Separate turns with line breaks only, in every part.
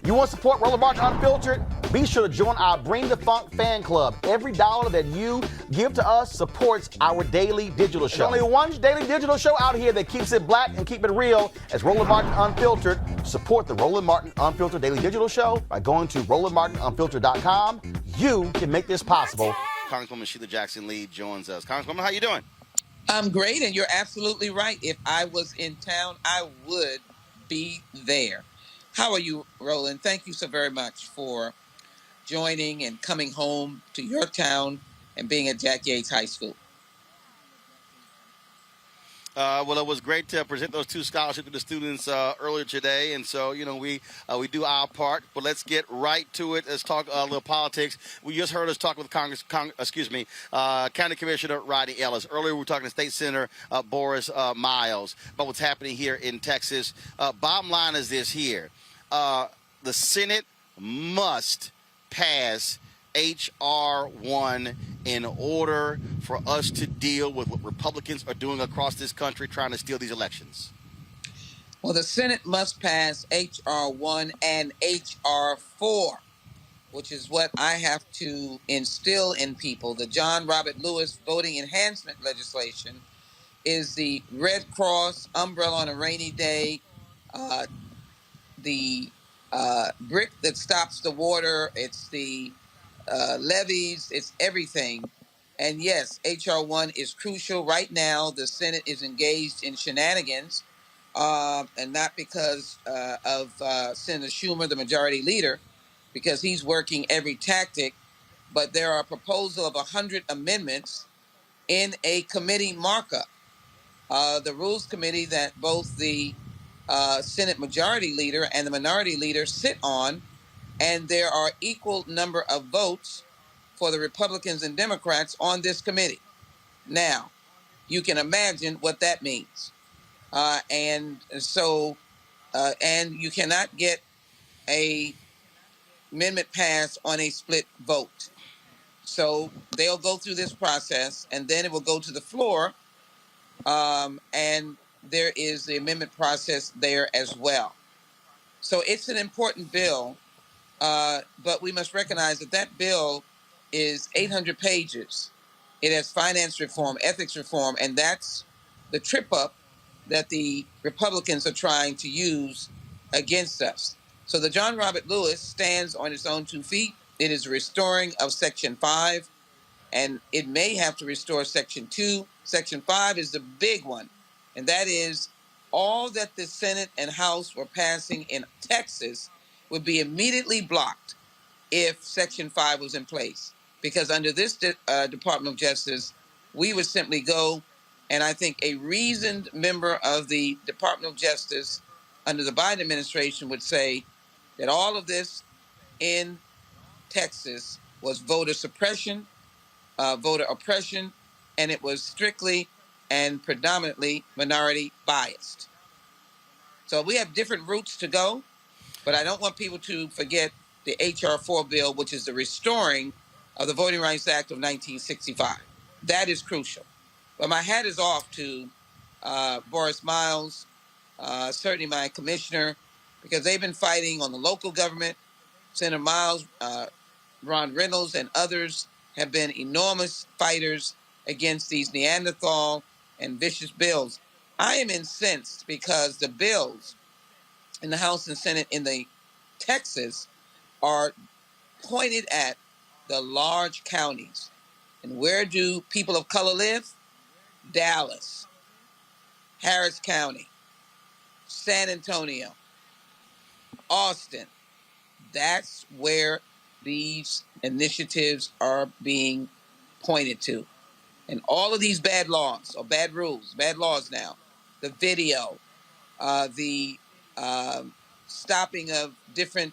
You want to support Roland Martin Unfiltered? Be sure to join our Bring the Funk fan club. Every dollar that you give to us supports our daily digital show. There's only one daily digital show out here that keeps it black and keep it real as Roland Martin Unfiltered. Support the Roland Martin Unfiltered daily digital show by going to RolandMartinUnfiltered.com. You can make this possible. Congresswoman Sheila Jackson Lee joins us. Congresswoman, how you doing?
I'm great, and you're absolutely right. If I was in town, I would be there. How are you, Roland? Thank you so very much for joining and coming home to your town and being at Jack Yates High School.
Well, it was great to present those two scholarships to the students earlier today, and so we do our part. But let's get right to it. Let's talk a little politics. We just heard us talk with County Commissioner Rodney Ellis. Earlier, we were talking to State Senator Boris Miles about what's happening here in Texas. Bottom line is this here: the Senate must pass H.R. 1 in order for us to deal with what Republicans are doing across this country trying to steal these elections.
Well, the Senate must pass H.R. 1 and H.R. 4, which is what I have to instill in people. The John Robert Lewis voting enhancement legislation is the Red Cross umbrella on a rainy day, the brick that stops the water. It's the levies, it's everything. And yes, H.R. 1 is crucial. Right now, the Senate is engaged in shenanigans, and not because of Senator Schumer, the majority leader, because he's working every tactic, but there are a proposal of 100 amendments in a committee markup. The Rules Committee that both the Senate majority leader and the minority leader sit on, and there are equal number of votes for the Republicans and Democrats on this committee. Now, you can imagine what that means. And you cannot get a amendment passed on a split vote. So they'll go through this process, and then it will go to the floor, and there is the amendment process there as well. So it's an important bill. But we must recognize that bill is 800 pages. It has finance reform, ethics reform, and that's the trip up that the Republicans are trying to use against us. So the John Robert Lewis stands on its own 2 feet. It is a restoring of Section 5, and it may have to restore Section 2. Section 5 is the big one, and that is all that the Senate and House were passing in Texas would be immediately blocked if Section 5 was in place. Because under this Department of Justice, we would simply go, and I think a reasoned member of the Department of Justice under the Biden administration would say that all of this in Texas was voter suppression, voter oppression, and it was strictly and predominantly minority biased. So we have different routes to go. But I don't want people to forget the H.R. 4 bill, which is the restoring of the Voting Rights Act of 1965. That is crucial. But my hat is off to Boris Miles, certainly my commissioner, because they've been fighting on the local government. Senator Miles, Ron Reynolds, and others have been enormous fighters against these Neanderthal and vicious bills. I am incensed because the bills in the House and Senate in the Texas are pointed at the large counties. And where do people of color live? Dallas, Harris County, San Antonio, Austin. That's where these initiatives are being pointed to. And all of these bad laws, or bad rules, bad laws now, the video, the stopping of different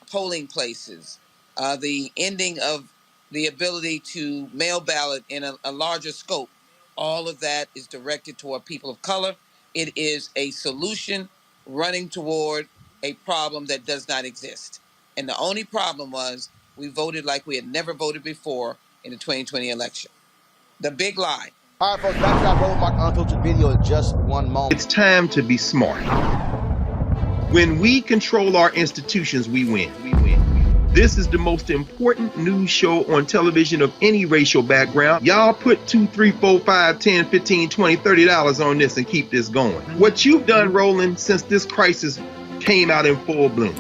polling places, the ending of the ability to mail ballot in a larger scope, all of that is directed toward people of color. It is a solution running toward a problem that does not exist. And the only problem was we voted like we had never voted before in the 2020 election. The big lie.
All right, folks, back to our Roland Martin Unfiltered video in just one moment.
It's time to be smart. When we control our institutions, we win. This is the most important news show on television of any racial background. Y'all put $2, $3, $4, $5, $10, $15, $20, $30 on this and keep this going. What you've done, Roland, since this crisis came out in full bloom.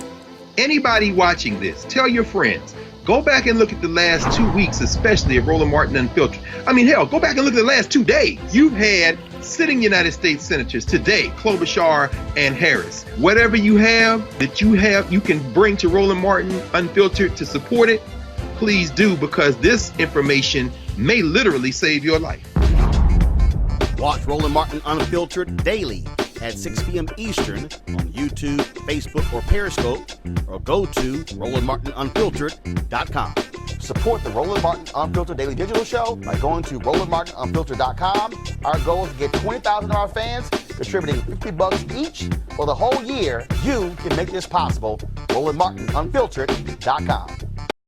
Anybody watching this, tell your friends. Go back and look at the last 2 weeks, especially of Roland Martin Unfiltered. I mean, hell, go back and look at the last 2 days. You've had sitting United States senators today, Klobuchar and Harris. Whatever you have, you can bring to Roland Martin Unfiltered to support it, please do, because this information may literally save your life.
Watch Roland Martin Unfiltered daily at 6 p.m. Eastern on YouTube, Facebook, or Periscope, or go to RolandMartinUnfiltered.com. Support the Roland Martin Unfiltered Daily Digital Show by going to RolandMartinUnfiltered.com. Our goal is to get 20,000 of our fans contributing $50 each for the whole year. You can make this possible. RolandMartinUnfiltered.com.